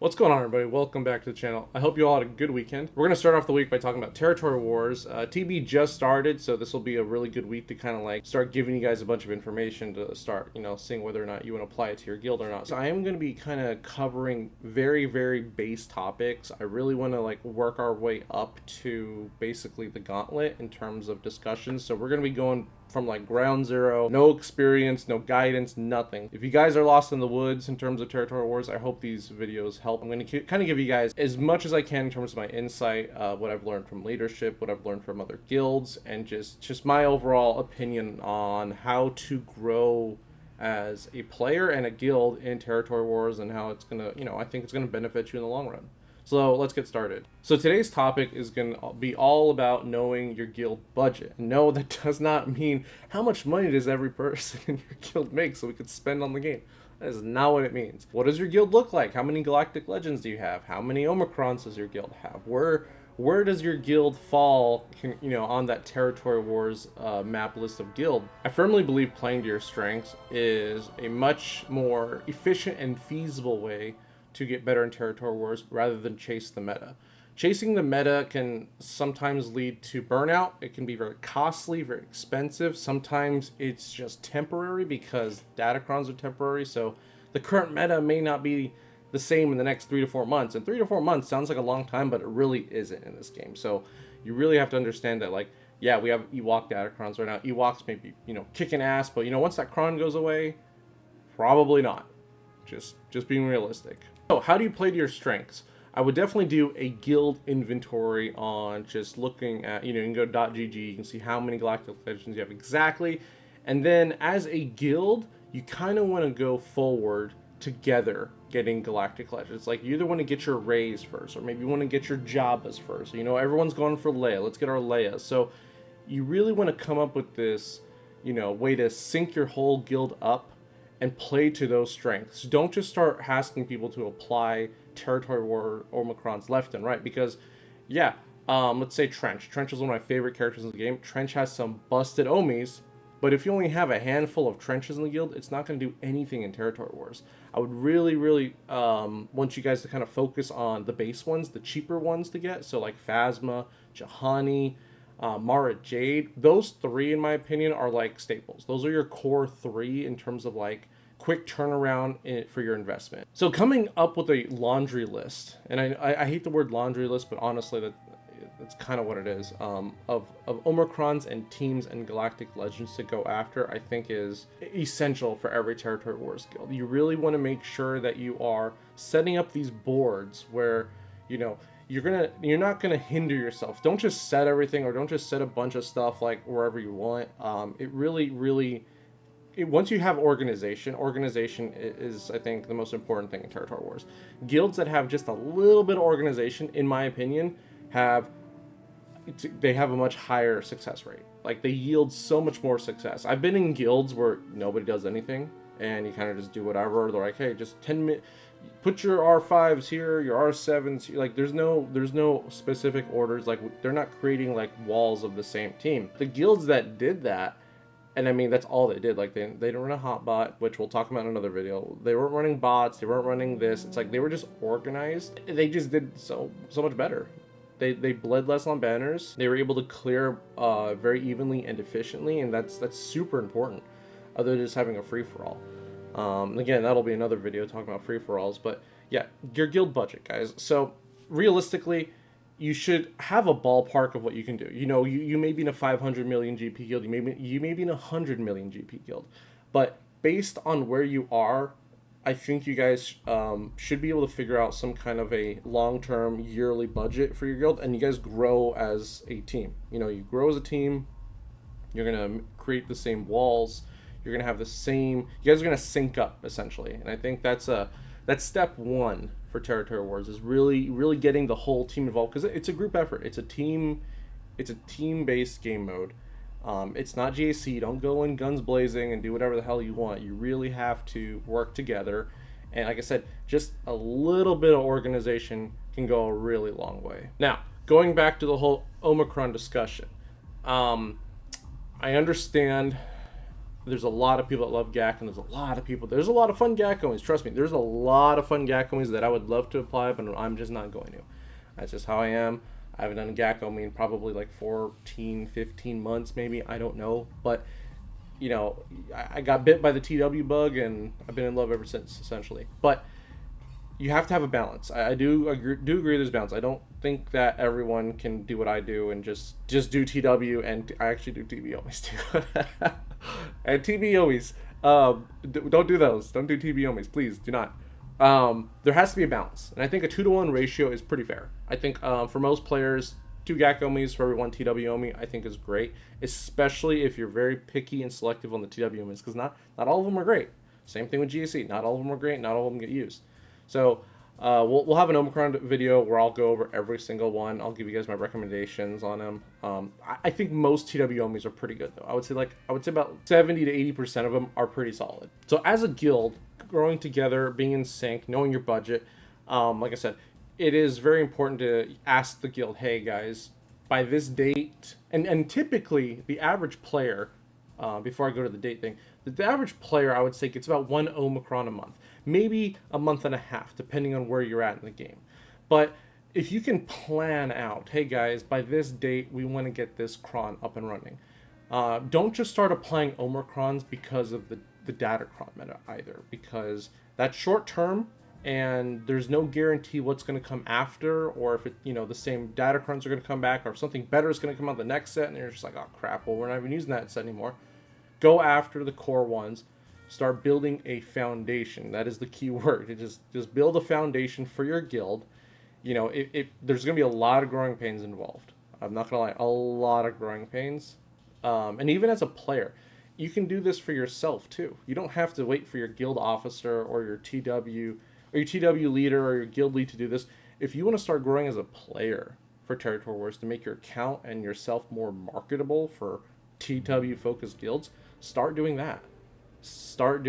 What's going on, everybody? Welcome back to the channel. I hope you all had a good weekend. We're going to start off the week by talking about Territory Wars. TB just started, so this will be a really good week to kind of like start giving you guys a bunch of information to start, seeing whether or not you want to apply it to your guild or not. So I am going to be kind of covering very, very base topics. I really want to like work our way up to basically the gauntlet in terms of discussions. So we're going to be going from like ground zero, no experience, no guidance, nothing. If you guys are lost in the woods in terms of Territory Wars, I hope these videos help. I'm going to kind of give you guys as much as I can in terms of my insight, what I've learned from leadership, what I've learned from other guilds, and just my overall opinion on how to grow as a player and a guild in Territory Wars and how it's going to, I think it's going to benefit you in the long run. So let's get started. So today's topic is going to be all about knowing your guild budget. No, that does not mean how much money does every person in your guild make so we could spend on the game. That is not what it means. What does your guild look like? How many Galactic Legends do you have? How many Omicrons does your guild have? Where does your guild fall, on that Territory Wars map list of guild? I firmly believe playing to your strengths is a much more efficient and feasible way to get better in Territory Wars rather than chase the meta. Chasing the meta can sometimes lead to burnout. It can be very costly, very expensive. Sometimes it's just temporary because datacrons are temporary, so the current meta may not be the same in the next 3 to 4 months. And 3 to 4 months sounds like a long time, but it really isn't in this game. So you really have to understand that, like, yeah, we have Ewok datacrons right now. Ewoks may be, kicking ass, but once that cron goes away, probably not. Just being realistic. So how do you play to your strengths? I would definitely do a guild inventory on just looking at, you can go .gg, you can see how many Galactic Legends you have exactly. And then as a guild, you kind of want to go forward together getting Galactic Legends. Like, you either want to get your Rays first, or maybe you want to get your Jabbas first. Everyone's going for Leia. Let's get our Leia. So you really want to come up with this, way to sync your whole guild up and play to those strengths. Don't just start asking people to apply Territory War Omicrons left and right, because, let's say Trench. Trench is one of my favorite characters in the game. Trench has some busted Omis, but if you only have a handful of Trenches in the guild, it's not going to do anything in Territory Wars. I would really, really want you guys to kind of focus on the base ones, the cheaper ones to get, so like Phasma, Juhani, Mara Jade. Those three, in my opinion, are like staples. Those are your core three in terms of like quick turnaround for your investment. So coming up with a laundry list, and I hate the word laundry list, but honestly that's kind of what it is, of Omicrons and teams and Galactic Legends to go after, I think is essential for every Territory Wars guild. You really want to make sure that you are setting up these boards where, you're not gonna hinder yourself. Don't just set everything, or don't just set a bunch of stuff like wherever you want. It really once you have organization is, I think, the most important thing in Territory Wars. Guilds that have just a little bit of organization, in my opinion, have a much higher success rate. Like, they yield so much more success. I've been in guilds where nobody does anything, and you kind of just do whatever. They're like, hey, just 10 minutes. Put your R5s here, your R7s here. Like, there's no specific orders. Like, they're not creating like walls of the same team. The guilds that did that, and I mean, that's all they did. Like, they didn't run a hot bot, which we'll talk about in another video. They weren't running bots. They weren't running this. It's like they were just organized. They just did so much better. They bled less on banners. They were able to clear very evenly and efficiently, and that's super important, other than just having a free-for-all. Again, that'll be another video talking about free-for-alls, but yeah, your guild budget, guys. So realistically, you should have a ballpark of what you can do. You may be in a 500 million GP guild, you may be in a 100 million GP guild, but based on where you are, I think you guys should be able to figure out some kind of a long-term yearly budget for your guild, and you guys grow as a team. You grow as a team, you're gonna create the same walls, you're gonna have you guys are gonna sync up, essentially. And I think that's step one for Territory Wars, is really getting the whole team involved, because it's a group effort. It's a team-based game mode. It's not GAC. Don't go in guns blazing and do whatever the hell you want. You really have to work together. And like I said, just a little bit of organization can go a really long way. Now, going back to the whole Omicron discussion, I understand there's a lot of people that love GAC, and there's a lot of fun GAC homies. Trust me, there's a lot of fun GAC homies that I would love to apply, but I'm just not going to. That's just how I am. I haven't done a GAC homie in probably like 14, 15 months, maybe. I don't know. But, you know, I got bit by the TW bug, and I've been in love ever since, essentially. But you have to have a balance. I do agree there's balance. I don't think that everyone can do what I do and just do TW, and I actually do TB homies too. And TB homies, don't do those. Don't do TB homies, please do not. There has to be a balance, and I think a 2-to-1 ratio is pretty fair. I think for most players, 2 GAC homies for every 1 TW homie, I think is great, especially if you're very picky and selective on the TW homies, because not all of them are great. Same thing with GAC. Not all of them are great. Not all of them get used. So we'll have an Omicron video where I'll go over every single one. I'll give you guys my recommendations on them. I think most TW homies are pretty good though. I would say about 70 to 80% of them are pretty solid. So as a guild, growing together, being in sync, knowing your budget, like I said, it is very important to ask the guild, hey guys, by this date, and typically the average player, before I go to the date thing, the average player I would say gets about 1 Omicron a month. Maybe a month and a half, depending on where you're at in the game. But if you can plan out, hey guys, by this date, we want to get this cron up and running. Don't just start applying Omicrons because of the Datacron meta either, because that's short term, and there's no guarantee what's going to come after, or if the same Datacrons are going to come back, or if something better is going to come out the next set, and you're just like, oh crap, well, we're not even using that set anymore. Go after the core ones. Start building a foundation. That is the key word. Just build a foundation for your guild. There's going to be a lot of growing pains involved. I'm not going to lie, a lot of growing pains. And even as a player, you can do this for yourself too. You don't have to wait for your guild officer or your TW leader or your guild lead to do this. If you want to start growing as a player for Territory Wars to make your account and yourself more marketable for TW focused guilds, start doing that. Start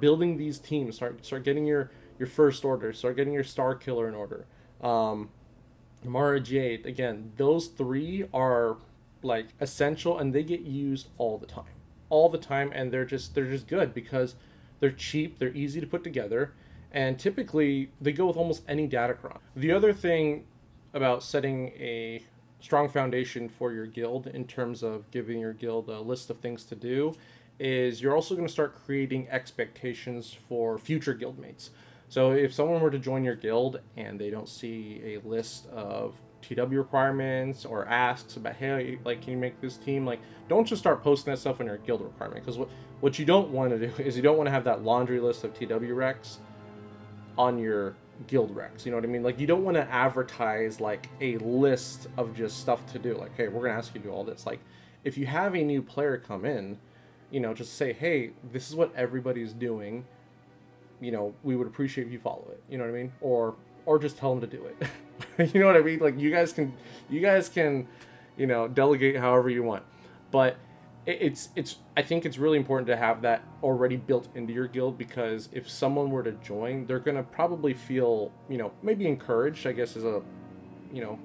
building these teams. Start getting your first order. Start getting your star killer in order. Mara Jade, again, those 3 are like essential, and they get used all the time, and they're just good because they're cheap, they're easy to put together, and typically they go with almost any Datacron. The other thing about setting a strong foundation for your guild in terms of giving your guild a list of things to do is you're also going to start creating expectations for future guildmates. So if someone were to join your guild and they don't see a list of TW requirements or asks about, hey, like, can you make this team? Like, don't just start posting that stuff on your guild requirement, because what you don't want to do is you don't want to have that laundry list of TW recs on your guild recs. You know what I mean? Like, you don't want to advertise like a list of just stuff to do. Like, hey, we're going to ask you to do all this. Like, if you have a new player come in, just say, hey, this is what everybody's doing. We would appreciate if you follow it. You know what I mean? Or just tell them to do it. You know what I mean? Like, you guys can, delegate however you want. But I think it's really important to have that already built into your guild, because if someone were to join, they're going to probably feel, maybe encouraged, I guess is a,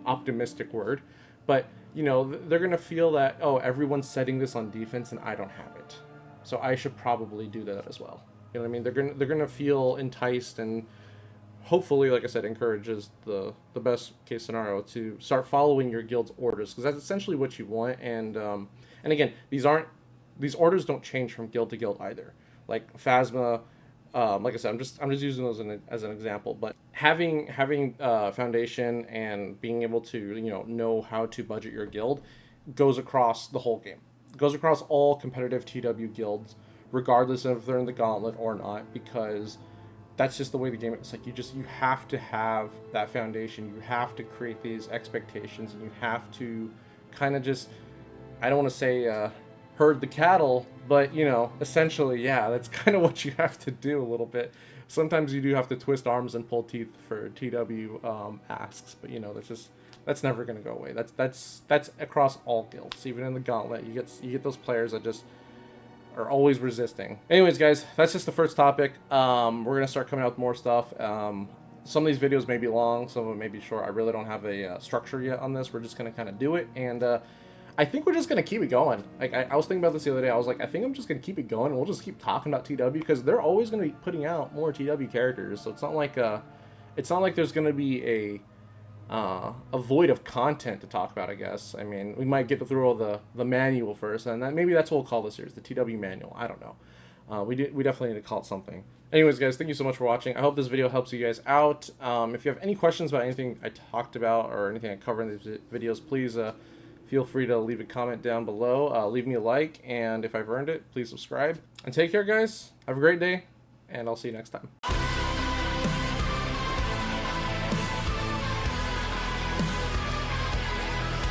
optimistic word. But, they're going to feel that, oh, everyone's setting this on defense and I don't have it, so I should probably do that as well. You know what I mean? They're gonna feel enticed, and hopefully, like I said, encourages the best case scenario to start following your guild's orders, because that's essentially what you want. And again, these orders don't change from guild to guild either. Like Phasma, like I said, I'm just using those as an example. But having foundation and being able to know how to budget your guild goes across the whole game. It goes across all competitive TW guilds, regardless of if they're in the gauntlet or not, because that's just the way the game is. Like, you have to have that foundation. You have to create these expectations, and you have to kind of just, I don't want to say herd the cattle, but essentially, yeah, that's kind of what you have to do a little bit. Sometimes you do have to twist arms and pull teeth for TW asks, but that's never going to go away. That's across all guilds. Even in the gauntlet, you get those players that just are always resisting. Anyways, guys, that's just the first topic. We're gonna start coming out with more stuff. Some of these videos may be long, some of them may be short. I really don't have a structure yet on this. We're just gonna kind of do it, and I think we're just gonna keep it going. Like I was thinking about this the other day. I was like, I think I'm just gonna keep it going. We'll just keep talking about TW because they're always gonna be putting out more TW characters. So it's not like there's gonna be a void of content to talk about. I guess. I mean, we might get through all the manual first, and then maybe that's what we'll call this series, the TW manual. I don't know. We definitely need to call it something. Anyways, guys, thank you so much for watching. I hope this video helps you guys out. If you have any questions about anything I talked about or anything I cover in these videos, please feel free to leave a comment down below. Leave me a like, and if I've earned it, please subscribe. And take care, guys. Have a great day, and I'll see you next time.